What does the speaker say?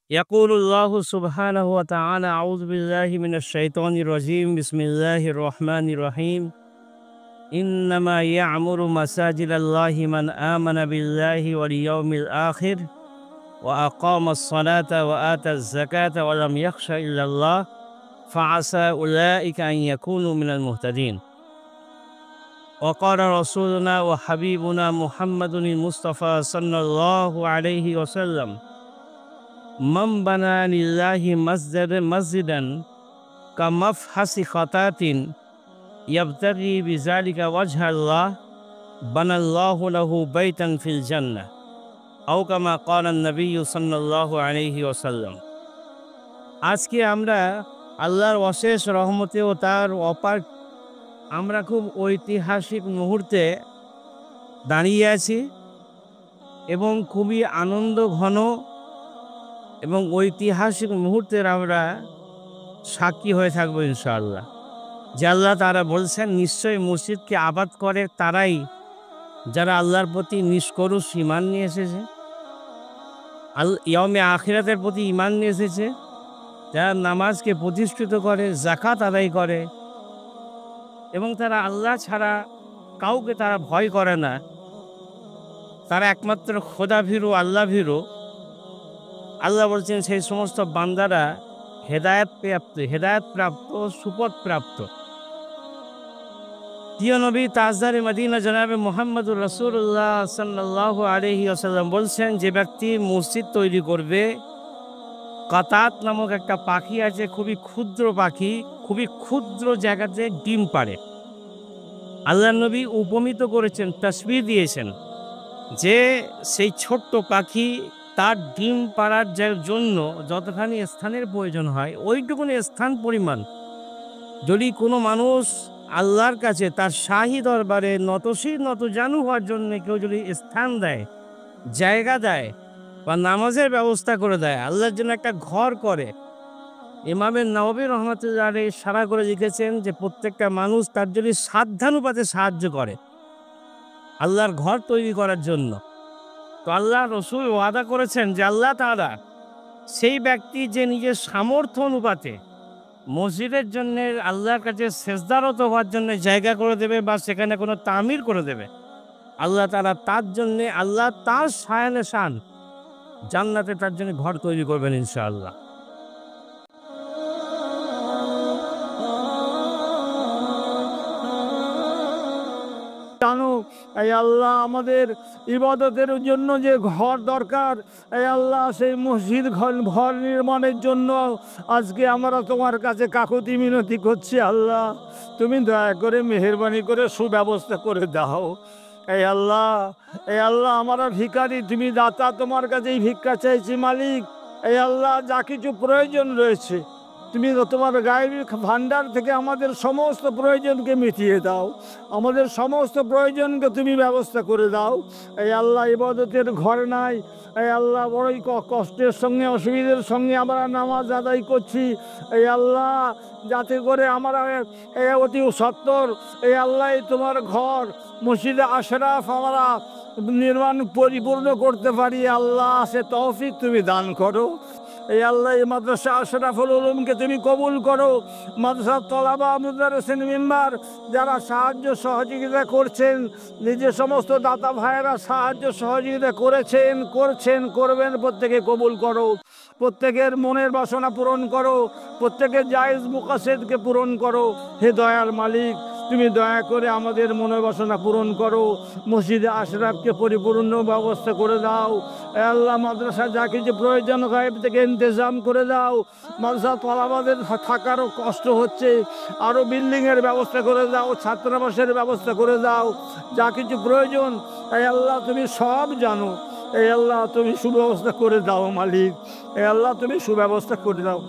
يقول الله سبحانه وتعالى: أعوذ بالله من الشيطان الرجيم بسم الله الرحمن الرحيم إنما يعمر مساجد الله من آمن بالله واليوم الآخر وأقام الصلاة وآتى الزكاة ولم يخش إلا الله فعسى أولئك أن يكونوا من المهتدين. وقال رسولنا وحبيبنا محمد المصطفى صلى الله عليه وسلم: من بنى لله مسجدا كمفحص خطاة يبتغي بذلك وجه الله بنى الله له بيتا في الجنة أو كما قال النبي صلى الله عليه وسلم। আজকে আমরা আল্লাহর অশেষ রহমতে ও তার অপার আমরা খুব ঐতিহাসিক মুহূর্তে দাঁড়িয়ে আছি এবং খুবই আনন্দ ঘন এবং ঐতিহাসিক মুহূর্তের আমরা সাক্ষী হয়ে থাকবো ইনশাআল্লাহ। যে আল্লাহ তারা বলছেন, নিশ্চয়ই মসজিদকে আবাদ করে তারাই যারা আল্লাহর প্রতি নিষ্করুষ ঈমান নিয়ে এসেছে, ইয়মে আখিরাতের প্রতি ঈমান নিয়ে এসেছে, যারা নামাজকে প্রতিষ্ঠিত করে, যাকাত আদায় করে এবং তারা আল্লাহ ছাড়া কাউকে তারা ভয় করে না, তারা একমাত্র খোদা ভীরু, আল্লাহ ভীরু। আল্লাহ বলছেন সেই সমস্ত বান্দারা হেদায়েতপ্রাপ্ত সুপথ প্রাপ্ত। প্রিয় নবী তাজদারে মদিনা জনাবে মুহাম্মদুর রাসূলুল্লাহ সাল্লাল্লাহু আলাইহি ওয়াসাল্লাম বলছেন, যে ব্যক্তি মসজিদ তৈরি করবে, কাতাত নামক একটা পাখি আছে, খুবই ক্ষুদ্র পাখি, খুবই ক্ষুদ্র জায়গাতে ডিম পাড়ে। আল্লাহ নবী উপমিত করেছেন, তাসবিহ দিয়েছেন যে সেই ছোট্ট পাখি তার ডিম পাড়ার জন্য যতখানি স্থানের প্রয়োজন হয়, ওইটুকুনি স্থান পরিমাণ যদি কোনো মানুষ আল্লাহর কাছে তার শাহী দরবারে নতশির নতজানু হওয়ার জন্য কেউ যদি স্থান দেয়, জায়গা দেয় বা নামাজের ব্যবস্থা করে দেয়, আল্লাহর জন্য একটা ঘর করে, ইমামে নববী রহমাতুল্লাহ আলাইহি ইশারা করে লিখেছেন যে প্রত্যেকটা মানুষ তার যদি সাধ্যানুপাতে সাহায্য করে আল্লাহর ঘর তৈরি করার জন্য, তো আল্লাহ রসুল ওয়াদা করেছেন যে আল্লাহ তাআলা সেই ব্যক্তি যে নিজের সামর্থ্য অনুপাতে মসজিদের জন্য আল্লাহর কাছে সেজদারত হওয়ার জন্য জায়গা করে দেবে বা সেখানে কোনো তামির করে দেবে, আল্লাহ তাআলা তার জন্যে, আল্লাহ তার শায়ানে শান জান্নাতে তার জন্য ঘর তৈরি করবেন ইনশাআল্লাহ। জানো এই আল্লাহ আমাদের ইবাদতের জন্য যে ঘর দরকার, এই আল্লাহ সেই মসজিদ ঘর নির্মাণের জন্য আজকে আমরা তোমার কাছে কাকুতি মিনতি করছি। আল্লাহ তুমি দয়া করে মেহেরবানি করে সুব্যবস্থা করে দাও। এই আল্লাহ আমরা ভিখারি, তুমি দাতা, তোমার কাছেই ভিক্ষা চাইছি মালিক। এই আল্লাহ যা কিছু প্রয়োজন রয়েছে তুমি তোমার গায়েবী ভান্ডার থেকে আমাদের সমস্ত প্রয়োজনকে মিটিয়ে দাও, আমাদের সমস্ত প্রয়োজনকে তুমি ব্যবস্থা করে দাও। এই আল্লাহ ইবাদতের ঘর নাই, এই আল্লাহ বড়ই কষ্টের সঙ্গে অসুবিধার সঙ্গে আমরা নামাজ আদায় করছি। এই আল্লাহ যাতে করে আমরা অতি সত্তর এই আল্লাহ তোমার ঘর মসজিদে আশরাফ আমরা নির্মাণ পরিপূর্ণ করতে পারি, আল্লাহ সে তৌফিক তুমি দান করো। এই আল্লাহ এই মাদ্রাসা আশরাফুল উলুমকে তুমি কবুল করো। মাদ্রাসা তলাবা মুদাররিসিন মেম্বার যারা সাহায্য সহযোগিতা করছেন, নিজের সমস্ত দাতা ভাইয়েরা সাহায্য সহযোগিতা করছেন করবেন, প্রত্যেকে কবুল করো, প্রত্যেকের মনের বাসনা পূরণ করো, প্রত্যেকের জায়েজ মুকাসেদকে পূরণ করো। হে দয়ার মালিক, তুমি দয়া করে আমাদের মনের বাসনা পূরণ করো, মসজিদে আশরাফকে পরিপূর্ণ ব্যবস্থা করে দাও। আল্লাহ মাদ্রাসা যা কিছু প্রয়োজন গায়েব থেকে ইন্তজাম করে দাও। মাদ্রাসা তলাবাদের থাকারও কষ্ট হচ্ছে, আরও বিল্ডিংয়ের ব্যবস্থা করে দাও, ছাত্রাবাসের ব্যবস্থা করে দাও, যা কিছু প্রয়োজন এই আল্লাহ তুমি সব জানো। এই আল্লাহ তুমি সুব্যবস্থা করে দাও মালিক, এই আল্লাহ তুমি সুব্যবস্থা করে দাও।